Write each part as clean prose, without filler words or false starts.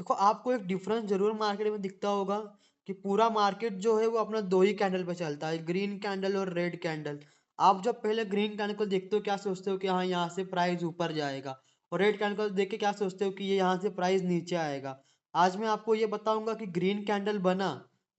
देखो आपको एक डिफरेंस जरूर मार्केट में दिखता होगा कि पूरा मार्केट जो है वो अपना दो ही कैंडल पे चलता है, ग्रीन कैंडल और रेड कैंडल। आप जब पहले ग्रीन कैंडल को देखते हो क्या सोचते हो कि हाँ यहाँ से प्राइस ऊपर जाएगा, और रेड कैंडल को देख के क्या सोचते हो कि ये यहाँ से प्राइस नीचे आएगा। आज मैं आपको ये बताऊंगा कि ग्रीन कैंडल बना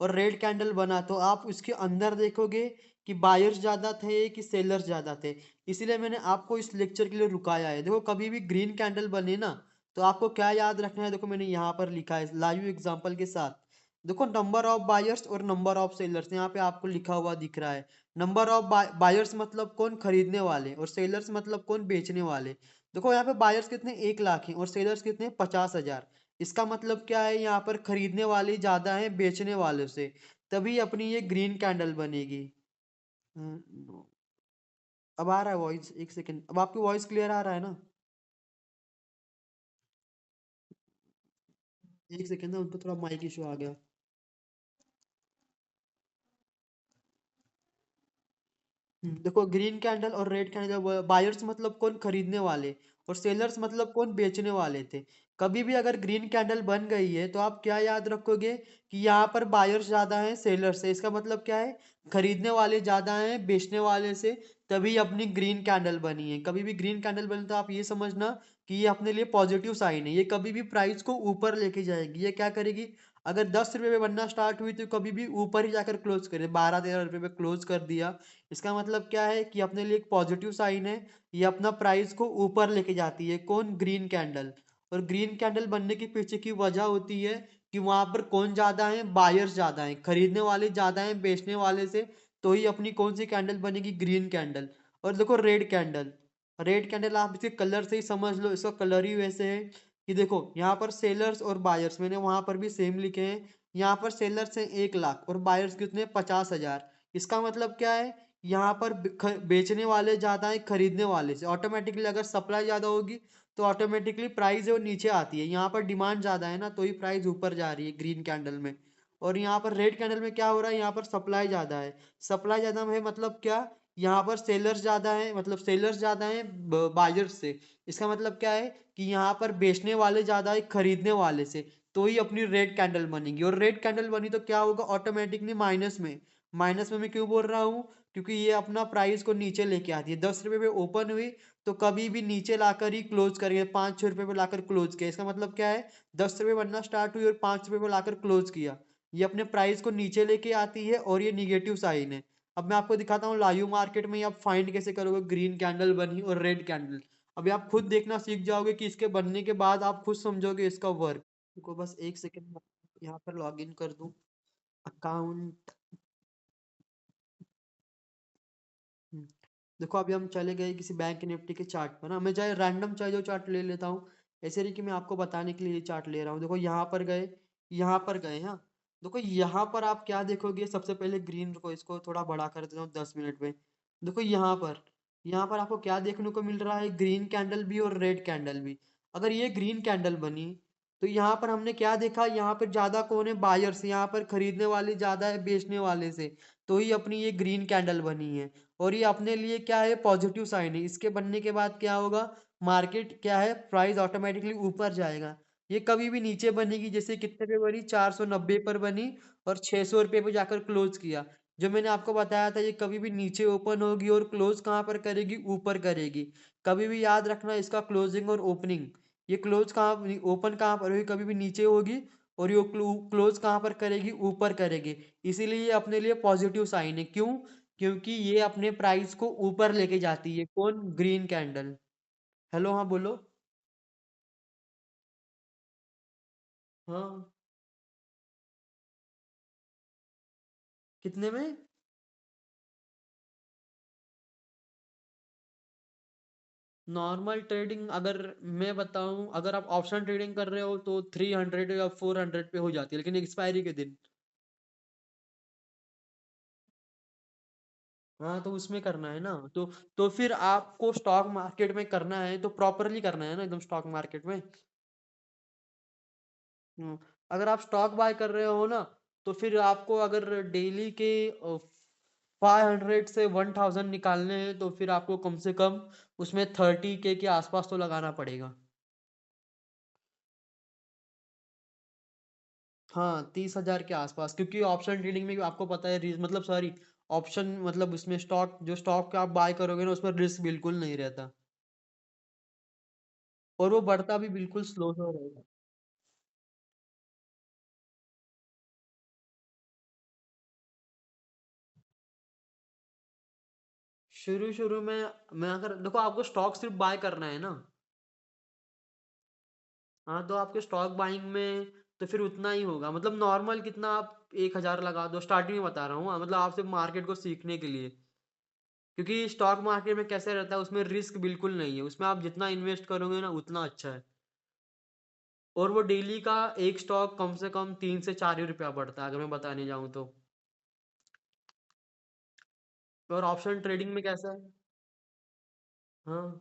और रेड कैंडल बना तो आप उसके अंदर देखोगे कि बायर्स ज्यादा थे कि सेलर्स ज्यादा थे। इसीलिए मैंने आपको इस लेक्चर के लिए रुकाया है। देखो कभी भी ग्रीन कैंडल बने ना, तो आपको क्या याद रखना है, देखो मैंने यहाँ पर लिखा है लाइव एग्जांपल के साथ। देखो नंबर ऑफ बायर्स और नंबर ऑफ सेलर्स यहाँ पे आपको लिखा हुआ दिख रहा है। नंबर ऑफ बायर्स मतलब कौन, खरीदने वाले, और सेलर्स मतलब कौन, बेचने वाले। देखो यहाँ पे बायर्स कितने 1 लाख हैं और सेलर्स कितने 50,000। इसका मतलब क्या है, यहाँ पर खरीदने वाले ज्यादा हैं बेचने वालों से, तभी अपनी ये ग्रीन कैंडल बनेगी। हम्म, अब आ रहा है वॉइस, एक सेकेंड, अब आपकी वॉइस क्लियर आ रहा है ना? एक सेकेंड ना, उनको थोड़ा माइक इशू आ गया। देखो ग्रीन कैंडल और रेड कैंडल, बायर्स मतलब कौन, खरीदने वाले, और सेलर्स मतलब कौन, बेचने वाले थे। कभी भी अगर ग्रीन कैंडल बन गई है तो आप क्या याद रखोगे कि यहाँ पर बायर्स ज्यादा हैं सेलर्स से, इसका मतलब क्या है, खरीदने वाले ज्यादा हैं बेचने वाले से, तभी अपनी ग्रीन कैंडल बनी है। कभी भी ग्रीन कैंडल बने तो आप ये समझना कि ये अपने लिए पॉजिटिव साइन है, ये कभी भी प्राइस को ऊपर लेके जाएगी। ये क्या करेगी, अगर 10 रुपए में बनना स्टार्ट हुई तो कभी भी ऊपर ही जाकर क्लोज करे, 12-13 रुपए पे क्लोज कर दिया, इसका मतलब क्या है कि अपने लिए एक पॉजिटिव साइन है। ये अपना प्राइस को ऊपर लेके जाती है, कौन, ग्रीन कैंडल। और ग्रीन कैंडल बनने के पीछे की वजह होती है कि वहां पर कौन ज्यादा है, बायर्स ज्यादा है, खरीदने वाले ज्यादा हैं बेचने वाले से, तो ही अपनी कौन सी कैंडल बनेगी, ग्रीन कैंडल। और देखो रेड कैंडल, रेड कैंडल आप इसके कलर से ही समझ लो, इसका कलर ही वैसे है कि देखो यहाँ पर सेलर्स और बायर्स मैंने वहां पर भी सेम लिखे हैं। यहाँ पर सेलर्स हैं 1 लाख और बायर्स कितने 50,000। इसका मतलब क्या है, यहाँ पर बेचने वाले ज्यादा है खरीदने वाले से, ऑटोमेटिकली अगर सप्लाई ज्यादा होगी तो ऑटोमेटिकली प्राइस है वो नीचे आती है। यहाँ पर डिमांड ज्यादा है ना, तो ही प्राइस ऊपर जा रही है ग्रीन कैंडल में। और यहाँ पर रेड कैंडल में क्या हो रहा है, यहाँ पर सप्लाई ज्यादा है। सप्लाई ज्यादा है मतलब क्या, यहाँ पर सेलर्स ज्यादा है, मतलब सेलर्स ज्यादा है बायर्स से। इसका मतलब क्या है कि यहाँ पर बेचने वाले ज्यादा है खरीदने वाले से, तो ही अपनी रेड कैंडल बनेगी। और रेड कैंडल बनी तो क्या होगा, ऑटोमेटिकली माइनस में। माइनस में मैं क्यों बोल रहा हूँ, क्योंकि ये अपना प्राइस को नीचे लेके आती है। 10 रुपए पे ओपन हुई तो कभी भी नीचे लाकर ही क्लोज करिए, 5-6 रुपए पे लाकर क्लोज किया, इसका मतलब क्या है, 10 रुपए बनना स्टार्ट हुई और 5 रुपए पे लाकर क्लोज किया, ये अपने प्राइस को नीचे लेके आती है और ये निगेटिव साइन है। अब मैं आपको दिखाता हूँ लाइव मार्केट में आप फाइंड कैसे करोगे ग्रीन कैंडल बनी और रेड कैंडल। अभी आप खुद देखना सीख जाओगे कि इसके बनने के बाद आप खुद समझोगे इसका वर्क। को बस एक सेकेंड यहाँ पर लॉग इन कर दूं अकाउंट। हम्म, देखो अभी हम चले गए किसी बैंक निफ्टी के चार्ट पर ना, मैं चाहे रैंडम चाहे जो चार्ट ले लेता हूँ। ऐसे नहीं कि मैं आपको बताने के लिए ये चार्ट ले रहा हूँ। देखो यहाँ पर गए, यहाँ पर गए, हाँ। देखो यहाँ पर आप क्या देखोगे, सबसे पहले ग्रीन को, इसको थोड़ा बड़ा कर देता हूँ 10 मिनट में। देखो यहाँ पर आपको क्या देखने को मिल रहा है, ग्रीन कैंडल भी और रेड कैंडल भी। अगर ये ग्रीन कैंडल बनी तो यहाँ पर हमने क्या देखा, यहाँ पर ज्यादा कौन है, बायर्स, यहाँ पर खरीदने वाले ज्यादा है बेचने वाले से, तो ही अपनी ये ग्रीन कैंडल बनी है। और ये अपने लिए क्या है, पॉजिटिव साइन है। इसके बनने के बाद क्या होगा, मार्केट क्या है, प्राइस ऑटोमेटिकली ऊपर जाएगा। ये कभी भी नीचे बनेगी, जैसे कितने पे बनी, 490 पर बनी और 600 रुपये पे जाकर क्लोज किया। जो मैंने आपको बताया था, ये कभी भी नीचे ओपन होगी और क्लोज कहाँ पर करेगी, ऊपर करेगी। कभी भी याद रखना इसका क्लोजिंग और ओपनिंग। ये क्लोज कहाँ, ओपन कहाँ पर होगी, कभी भी नीचे होगी, और ये क्लोज कहाँ पर करेगी, ऊपर करेगी। इसीलिए ये अपने लिए पॉजिटिव साइन है। क्यों, क्योंकि ये अपने प्राइस को ऊपर लेके जाती है, कौन, ग्रीन कैंडल। हेलो, हाँ बोलो। हाँ, कितने में? नॉर्मल ट्रेडिंग अगर मैं बताऊं, अगर आप ऑप्शन ट्रेडिंग कर रहे हो तो 300 या 400 पे हो जाती है, लेकिन एक्सपायरी के दिन। हाँ तो उसमें करना है ना, तो फिर आपको स्टॉक मार्केट में करना है तो प्रॉपरली करना है ना, एकदम स्टॉक मार्केट में। हम्म, अगर आप स्टॉक बाय कर रहे हो ना, तो फिर आपको अगर डेली के 500 से 1000 निकालने हैं तो फिर आपको कम से कम उसमें 30K के आसपास तो लगाना पड़ेगा। हाँ 30,000 के आसपास, क्योंकि ऑप्शन ट्रेडिंग में आपको पता है मतलब सॉरी, ऑप्शन मतलब उसमें स्टॉक, जो स्टॉक का आप बाय करोगे ना उसमें रिस्क बिल्कुल नहीं रहता, और वो बढ़ता भी बिल्कुल स्लो स्लो रहेगा। शुरू शुरू में मैं अगर देखो आपको स्टॉक सिर्फ बाय करना है ना, हाँ तो आपके स्टॉक बाइंग में तो फिर उतना ही होगा, मतलब नॉर्मल कितना आप 1,000 लगा दो, स्टार्टिंग में बता रहा हूँ हाँ, मतलब आप सिर्फ मार्केट को सीखने के लिए, क्योंकि स्टॉक मार्केट में कैसे रहता है, उसमें रिस्क बिल्कुल नहीं है, उसमें आप जितना इन्वेस्ट करोगे ना उतना अच्छा है, और वो डेली का एक स्टॉक कम से कम 3 से 4 ही रुपया बढ़ता है अगर मैं बताने जाऊँ तो। और ऑप्शन ट्रेडिंग में कैसा है? हाँ।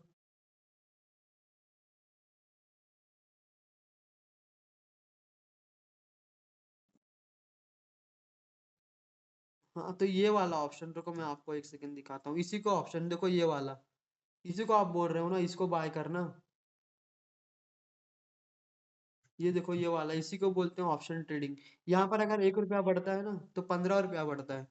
हाँ तो ये वाला ऑप्शन, रुको मैं आपको एक सेकंड दिखाता हूँ, इसी को ऑप्शन देखो, ये वाला, इसी को आप बोल रहे हो ना, इसको बाय करना, ये देखो ये वाला, इसी को बोलते हैं ऑप्शन ट्रेडिंग। यहाँ पर अगर 1 रुपया बढ़ता है ना तो 15 रुपया बढ़ता है,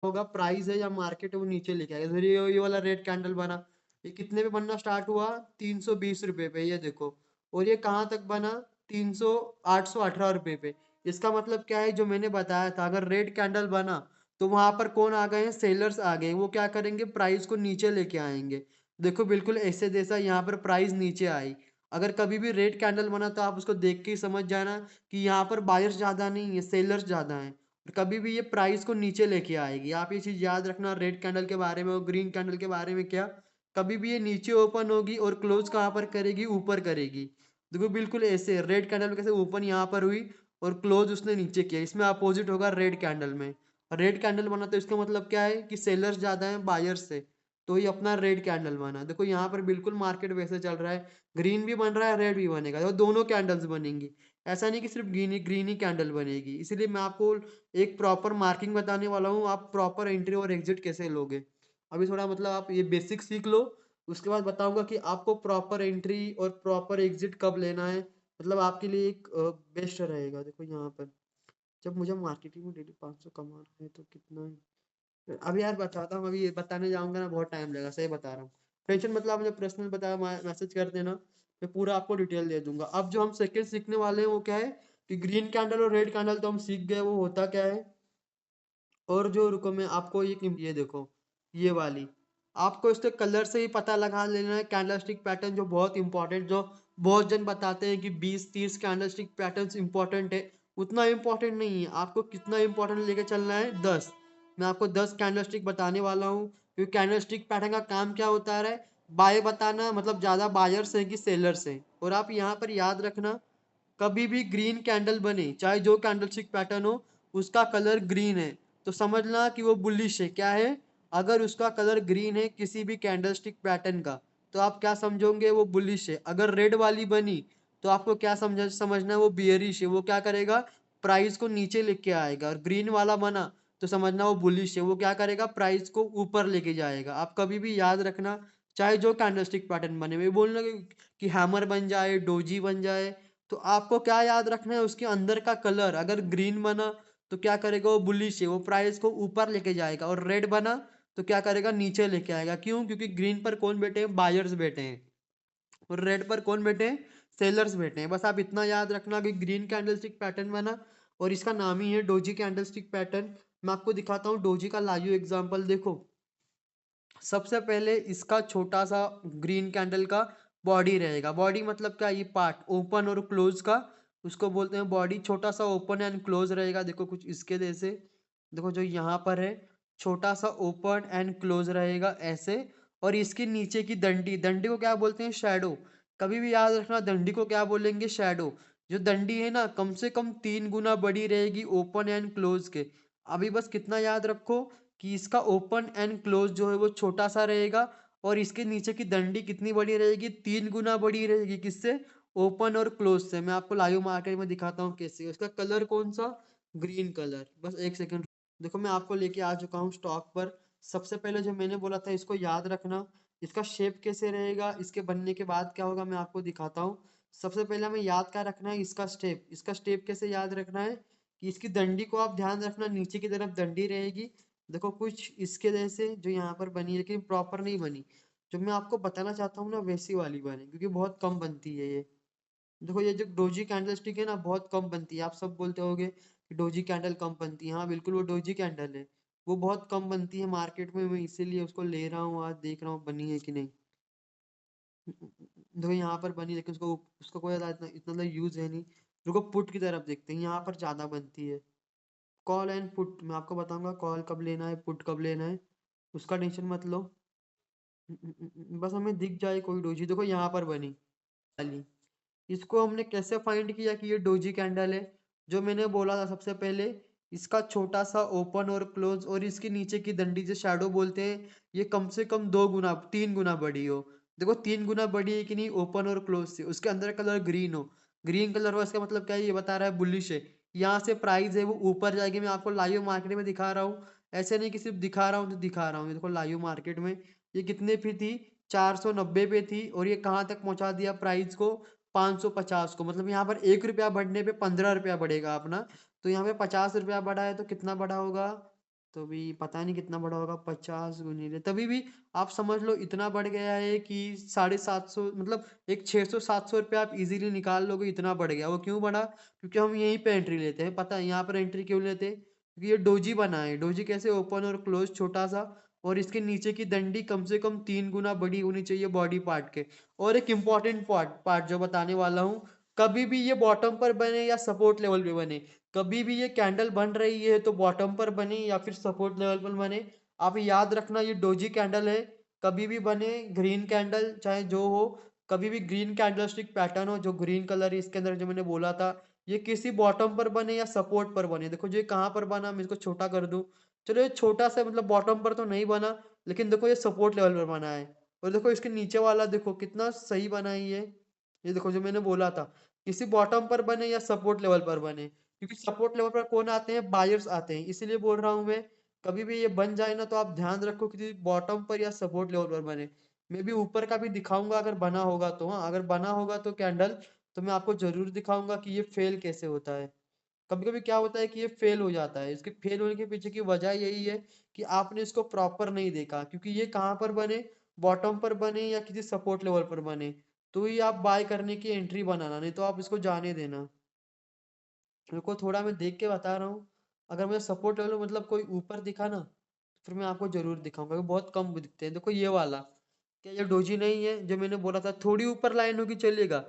होगा प्राइस है या मार्केट है वो नीचे लेके आएगा। जैसे ये वाला रेड कैंडल बना, ये कितने पे बनना स्टार्ट हुआ, 320 रुपए पे, ये देखो, और ये कहाँ तक बना, 818 रुपए पे। इसका मतलब क्या है, जो मैंने बताया था, अगर रेड कैंडल बना तो वहां पर कौन आ गए हैं, सेलर्स आ गए हैं, वो क्या करेंगे, प्राइस को नीचे लेके आएंगे। देखो बिल्कुल ऐसे जैसा यहाँ पर प्राइस नीचे आई, अगर कभी भी रेड कैंडल बना तो आप उसको देख के ही समझ जाना कि यहाँ पर बायर्स ज्यादा नहीं है, सेलर्स ज्यादा हैं, कभी भी ये प्राइस को नीचे लेके आएगी। आप ये चीज याद रखना रेड कैंडल के बारे में और ग्रीन कैंडल के बारे में, क्या कभी भी ये नीचे ओपन होगी और क्लोज कहाँ पर करेगी, ऊपर करेगी। देखो बिल्कुल ऐसे रेड कैंडल कैसे ओपन यहाँ पर हुई और क्लोज उसने नीचे किया, इसमें अपोजिट होगा रेड कैंडल में। रेड कैंडल बना तो इसका मतलब क्या है कि सेलर्स ज्यादा है बायर्स से, तो ये अपना रेड कैंडल बना। देखो यहाँ पर बिल्कुल मार्केट वैसे चल रहा है, ग्रीन भी बन रहा है, रेड भी बनेगा, देखो दोनों कैंडल्स बनेंगी, ऐसा नहीं कि सिर्फ ग्रीन ग्रीन ही कैंडल बनेगी। इसीलिए मैं आपको एक प्रॉपर मार्किंग बताने वाला हूँ, आप प्रॉपर एंट्री और एग्जिट कैसे लोगे। अभी थोड़ा मतलब आप ये बेसिक सीख लो, उसके बाद बताऊंगा कि आपको प्रॉपर एंट्री और प्रॉपर एग्जिट कब लेना है, मतलब आपके लिए एक बेस्ट रहेगा। देखो यहाँ पर, जब मुझे मार्केटिंग में डेली 500 कमाना है तो कितना है, अभी यार बताता हूँ, अभी ये बताने जाऊंगा ना बहुत टाइम लगेगा, सही बता रहा हूँ। टेंशन मतलब आप मुझे पर्सनल बताया, मैसेज कर देना, मैं पूरा आपको डिटेल दे दूंगा। अब जो हम सेकंड सीखने वाले हैं वो क्या है, कि ग्रीन कैंडल और रेड कैंडल तो हम सीख गए, वो होता क्या है। और जो रुको मैं आपको ये देखो, ये वाली, आपको इसके कलर से ही पता लगा लेना है कैंडलस्टिक पैटर्न, जो बहुत इंपॉर्टेंट, जो बहुत जन बताते हैं कि 20-30 कैंडलस्टिक पैटर्न्स इंपॉर्टेंट है, उतना इंपॉर्टेंट नहीं है। आपको कितना इंपॉर्टेंट लेके चलना है, 10। मैं आपको 10 कैंडलस्टिक बताने वाला हूँ, क्योंकि कैंडलस्टिक पैटर्न का काम क्या होता है, बाय बताना, मतलब ज्यादा बायर्स हैं कि सेलर्स हैं। और आप यहाँ पर याद रखना, कभी भी ग्रीन कैंडल बने, चाहे जो कैंडलस्टिक पैटर्न हो, उसका कलर ग्रीन है तो समझना कि वो बुलिश है। क्या है, अगर उसका कलर ग्रीन है किसी भी कैंडलस्टिक पैटर्न का, तो आप क्या समझोगे, वो बुलिश है। अगर रेड वाली बनी तो आपको क्या समझना है, वो बियरिश है, वो क्या करेगा, प्राइस को नीचे लेके आएगा। और ग्रीन वाला बना तो समझना वो बुलिश है, वो क्या करेगा, प्राइस को ऊपर लेके जाएगा। आप कभी भी याद रखना, चाहे जो कैंडलस्टिक पैटर्न बने, मैं बोलना कि हैमर बन जाए, डोजी बन जाए, तो आपको क्या याद रखना है, उसके अंदर का कलर अगर ग्रीन बना तो क्या करेगा, वो बुलिश है, वो प्राइस को ऊपर लेके जाएगा। और रेड बना तो क्या करेगा, नीचे लेके आएगा। क्यों, क्योंकि ग्रीन पर कौन बैठे हैं, बायर्स बैठे हैं, और रेड पर कौन बैठे हैं, सेलर्स बैठे हैं। बस आप इतना याद रखना कि ग्रीन कैंडलस्टिक पैटर्न बना और इसका नाम ही है डोजी कैंडलस्टिक पैटर्न। मैं आपको दिखाता हूँ डोजी का लाइव एग्जांपल। देखो सबसे पहले इसका छोटा सा ग्रीन कैंडल का बॉडी रहेगा, बॉडी मतलब क्या, ये पार्ट ओपन और क्लोज का, उसको बोलते हैं बॉडी। छोटा सा ओपन एंड क्लोज रहेगा, देखो कुछ इसके जैसे, देखो जो यहाँ पर है, छोटा सा ओपन एंड क्लोज रहेगा ऐसे। और इसके नीचे की डंडी, डंडी को क्या बोलते हैं, शैडो। कभी भी याद रखना डंडी को क्या बोलेंगे, शैडो। जो डंडी है ना, कम से कम 3 गुना बड़ी रहेगी ओपन एंड क्लोज के। अभी बस कितना याद रखो, कि इसका ओपन एंड क्लोज जो है वो छोटा सा रहेगा, और इसके नीचे की डंडी कितनी बड़ी रहेगी, 3 गुना बड़ी रहेगी, किससे, ओपन और क्लोज से। मैं आपको लाइव मार्केट में दिखाता हूँ कैसे, उसका कलर कौन सा, ग्रीन कलर। बस एक सेकंड, देखो मैं आपको लेके आ चुका हूँ स्टॉक पर। सबसे पहले जो मैंने बोला था इसको याद रखना, इसका शेप कैसे रहेगा, इसके बनने के बाद क्या होगा, मैं आपको दिखाता हूँ। सबसे पहले हमें याद क्या रखना है, इसका स्टेप कैसे याद रखना है कि इसकी डंडी को आप ध्यान रखना, नीचे की तरफ डंडी रहेगी। देखो कुछ इसके जैसे जो यहाँ पर बनी है, लेकिन प्रॉपर नहीं बनी। जो मैं आपको बताना चाहता हूँ ना वैसी वाली बने, क्योंकि बहुत कम बनती है ये। देखो ये जो डोजी कैंडल स्टिक है ना, बहुत कम बनती है। आप सब बोलते होगे कि डोजी कैंडल कम बनती है, हाँ बिल्कुल वो डोजी कैंडल है। वो बहुत कम बनती है मार्केट में, मैं इसीलिए उसको ले रहा हूँ, आज देख रहा हूँ बनी है कि नहीं। देखो यहाँ पर बनी, लेकिन उसको उसका कोई ज़्यादा इतना इतना यूज है नहीं। रुको पुट की तरफ देखते हैं, यहाँ पर ज्यादा बनती है। कॉल एंड पुट मैं आपको बताऊंगा, कॉल कब लेना है, पुट कब लेना है, उसका टेंशन मत लो। बस हमें दिख जाए कोई डोजी। देखो यहाँ पर बनी वाली। इसको हमने कैसे फाइंड किया कि ये डोजी कैंडल है? जो मैंने बोला था सबसे पहले, इसका छोटा सा ओपन और क्लोज और इसके नीचे की डंडी जो शैडो बोलते हैं, ये कम से कम 2 गुना 3 गुना बड़ी हो। देखो 3 गुना बड़ी है कि नहीं ओपन और क्लोज से, उसके अंदर कलर ग्रीन हो। ग्रीन कलर हो इसका मतलब क्या है, ये बता रहा है बुलिश है। यहाँ से प्राइस है वो ऊपर जाएगी। मैं आपको लाइव मार्केट में दिखा रहा हूँ, ऐसे नहीं कि सिर्फ दिखा रहा हूँ तो दिखा रहा हूँ। ये देखो लाइव मार्केट में ये कितने पे थी, 490 पे थी, और ये कहाँ तक पहुंचा दिया प्राइस को, 550 को। मतलब यहाँ पर 1 रुपया बढ़ने पे 15 रुपया बढ़ेगा अपना। तो यहाँ पे 50 रुपया बढ़ा है, तो कितना बढ़ा होगा? तो भी पता नहीं कितना बढ़ा होगा, 50 गुनीले तभी भी आप समझ लो इतना बढ़ गया है कि 750, मतलब एक 600 700 रुपया आप इजीली निकाल लोगे, इतना बढ़ गया। वो क्यों बढ़ा? क्योंकि हम यहीं पे एंट्री लेते हैं। पता है यहाँ पर एंट्री क्यों लेते हैं? क्योंकि ये डोजी बना है। डोजी कैसे, ओपन और क्लोज छोटा सा, और इसके नीचे की डंडी कम से कम 3 गुना बड़ी होनी चाहिए बॉडी पार्ट के। और एक इम्पॉर्टेंट पार्ट पार्ट जो बताने वाला हूँ, कभी भी ये बॉटम पर बने या सपोर्ट लेवल पे बने, कभी भी ये कैंडल बन रही है तो बॉटम पर बने या फिर सपोर्ट लेवल पर बने, आप याद रखना ये डोजी कैंडल है। कभी भी बने ग्रीन कैंडल चाहे जो हो, कभी भी ग्रीन कैंडल स्टिक पैटर्न हो, जो ग्रीन कलर है इसके अंदर जो मैंने बोला था, ये किसी बॉटम पर बने या सपोर्ट पर बने। देखो जो ये कहाँ पर बना, मैं इसको छोटा कर दूं। चलो ये छोटा सा मतलब बॉटम पर तो नहीं बना, लेकिन देखो ये सपोर्ट लेवल पर बना है। और देखो इसके नीचे वाला देखो कितना सही बना है ये देखो जो मैंने बोला था, किसी बॉटम पर बने या सपोर्ट लेवल पर बने। क्योंकि सपोर्ट लेवल पर कौन आते हैं, बायर्स आते हैं, इसीलिए बोल रहा हूँ मैं। कभी भी ये बन जाए ना तो आप ध्यान रखो किसी बॉटम पर या सपोर्ट लेवल पर बने। मैं भी ऊपर का भी दिखाऊंगा अगर बना होगा तो, हाँ अगर बना होगा तो कैंडल, तो मैं आपको जरूर दिखाऊंगा कि ये फेल कैसे होता है। कभी कभी क्या होता है कि ये फेल हो जाता है, इसके फेल होने के पीछे की वजह यही है कि आपने इसको प्रॉपर नहीं देखा। क्योंकि ये कहाँ पर बने, बॉटम पर बने या किसी सपोर्ट लेवल पर बने, तो ही आप बाय करने की एंट्री बनाना, नहीं तो आप इसको जाने देना। मेरे को थोड़ा मैं देख के बता रहा हूँ। अगर मुझे सपोर्ट लेवल मतलब कोई ऊपर दिखा ना, तो फिर मैं आपको जरूर दिखाऊंगा, क्योंकि बहुत कम दिखते हैं। देखो ये वाला, क्या ये डोजी नहीं है? जो मैंने बोला था थोड़ी ऊपर लाइन होगी चलेगा,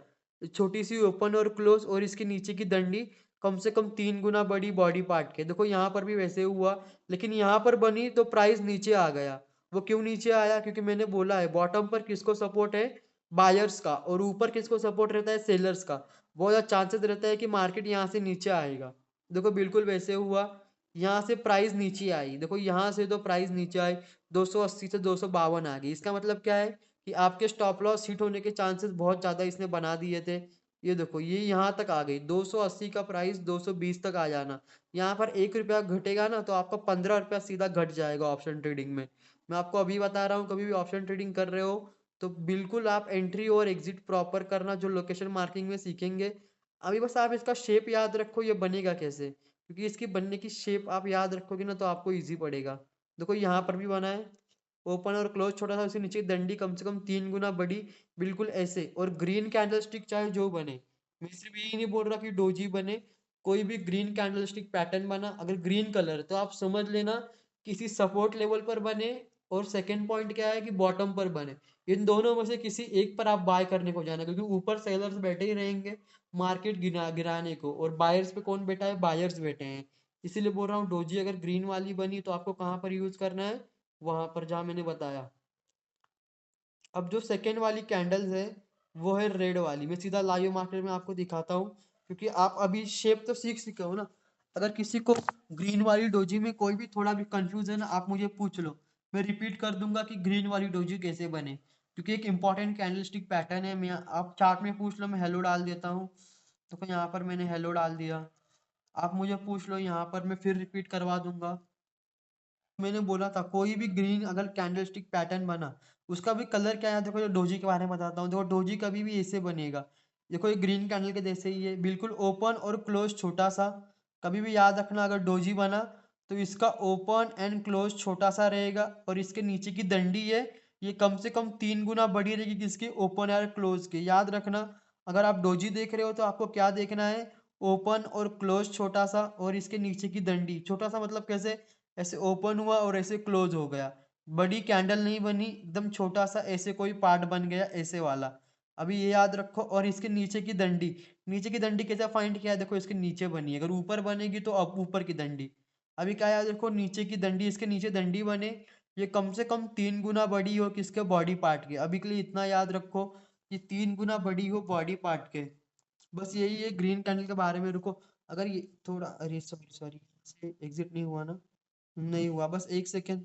छोटी सी ओपन और क्लोज, और इसके नीचे की डंडी कम से कम 3 गुना बड़ी बॉडी पार्ट के। देखो यहाँ पर भी वैसे हुआ, लेकिन यहाँ पर बनी तो प्राइस नीचे आ गया। वो क्यों नीचे आया? क्योंकि मैंने बोला है बॉटम पर किसको सपोर्ट है, बायर्स का, और ऊपर किसको सपोर्ट रहता है, सेलर्स का। बहुत ज़्यादा चांसेस रहता है कि मार्केट यहाँ से नीचे आएगा। देखो बिल्कुल वैसे हुआ, यहाँ से प्राइस नीचे आई। देखो यहाँ से तो प्राइस नीचे आई, 280 से 252 आ गई। इसका मतलब क्या है कि आपके स्टॉप लॉस हिट होने के चांसेस बहुत ज़्यादा इसने बना दिए थे। ये देखो ये यहाँ तक आ गई, 280 का प्राइस 220 तक आ जाना। यहाँ पर 1 रुपया घटेगा ना तो आपका 15 रुपया सीधा घट जाएगा ऑप्शन ट्रेडिंग में। मैं आपको अभी बता रहा हूँ, कभी भी ऑप्शन ट्रेडिंग कर रहे हो तो बिल्कुल आप एंट्री और एग्जिट प्रॉपर करना, जो लोकेशन मार्किंग में सीखेंगे। अभी बस आप इसका शेप याद रखो, ये बनेगा कैसे, क्योंकि इसकी बनने की शेप आप याद रखोगे ना तो आपको इजी पड़ेगा। देखो यहाँ पर भी बना है, ओपन और क्लोज छोटा सा, उसके नीचे डंडी कम से कम 3 गुना बड़ी, बिल्कुल ऐसे। और ग्रीन कैंडल स्टिक चाहे जो बने, मैं सिर्फ यही नहीं बोल रहा कि डोजी बने, कोई भी ग्रीन कैंडल स्टिक पैटर्न बना, अगर ग्रीन कलर तो आप समझ लेना किसी सपोर्ट लेवल पर बने, और सेकंड पॉइंट क्या है कि बॉटम पर बने। इन दोनों में से किसी एक पर आप बाय करने को जाना, क्योंकि ऊपर सेलर्स बैठे ही रहेंगे मार्केट गिराने को, और बायर्स पे कौन बैठा है, बायर्स बैठे हैं। इसीलिए बोल रहा हूँ डोजी अगर ग्रीन वाली बनी तो आपको कहाँ पर यूज करना है, वहां पर जहाँ मैंने बताया। अब जो सेकेंड वाली कैंडल्स है वो है रेड वाली। मैं सीधा लाइव मार्केट में आपको दिखाता हूँ, क्योंकि आप अभी शेप तो सीख चुके हो ना। अगर किसी को ग्रीन वाली डोजी में कोई भी थोड़ा भी कंफ्यूजन है, आप मुझे पूछ लो, मैं रिपीट कर दूंगा कि ग्रीन वाली डोजी कैसे बने। क्योंकि एक इंपॉर्टेंट कैंडलस्टिक पैटर्न है। मैं आप चार्ट में पूछ लो, मैं हेलो डाल देता हूँ। तो फिर यहाँ पर मैंने हेलो डाल दिया, आप मुझे पूछ लो यहाँ पर, मैं फिर रिपीट करवा दूंगा। मैंने बोला था कोई भी ग्रीन अगर कैंडलस्टिक पैटर्न बना, उसका भी कलर क्या है, देखो जो डोजी के बारे में बताता हूँ। देखो डोजी कभी भी ऐसे बनेगा, देखो ये ग्रीन कैंडल के जैसे ही है, बिल्कुल ओपन और क्लोज छोटा सा। कभी भी याद रखना, अगर डोजी बना तो इसका ओपन एंड क्लोज छोटा सा रहेगा, और इसके नीचे की डंडी है ये कम से कम 3 गुना बड़ी रहेगी किसकी, ओपन और क्लोज के। याद रखना, अगर आप डोजी देख रहे हो तो आपको क्या देखना है, ओपन और क्लोज छोटा सा, और इसके नीचे की डंडी छोटा सा। मतलब कैसे, ऐसे ओपन हुआ और ऐसे क्लोज हो गया, बड़ी कैंडल नहीं बनी, एकदम छोटा सा ऐसे कोई पार्ट बन गया ऐसे वाला। अभी ये याद रखो। और इसके नीचे की डंडी, नीचे की डंडी कैसे फाइंड किया है, देखो इसके नीचे बनी है, अगर ऊपर बनेगी तो अब ऊपर की डंडी। अभी क्या याद रखो, नीचे की डंडी, इसके नीचे डंडी बने, ये कम से कम 3 गुना बड़ी हो किसके, बॉडी पार्ट के। अभी के लिए इतना याद रखो कि 3 गुना बड़ी हो बॉडी पार्ट के। बस यही है ग्रीन कैंडल के बारे में। रुको, अगर ये थोड़ा, अरे सॉरी सॉरी, एग्जिट नहीं हुआ ना, नहीं हुआ, बस 1 सेकेंड।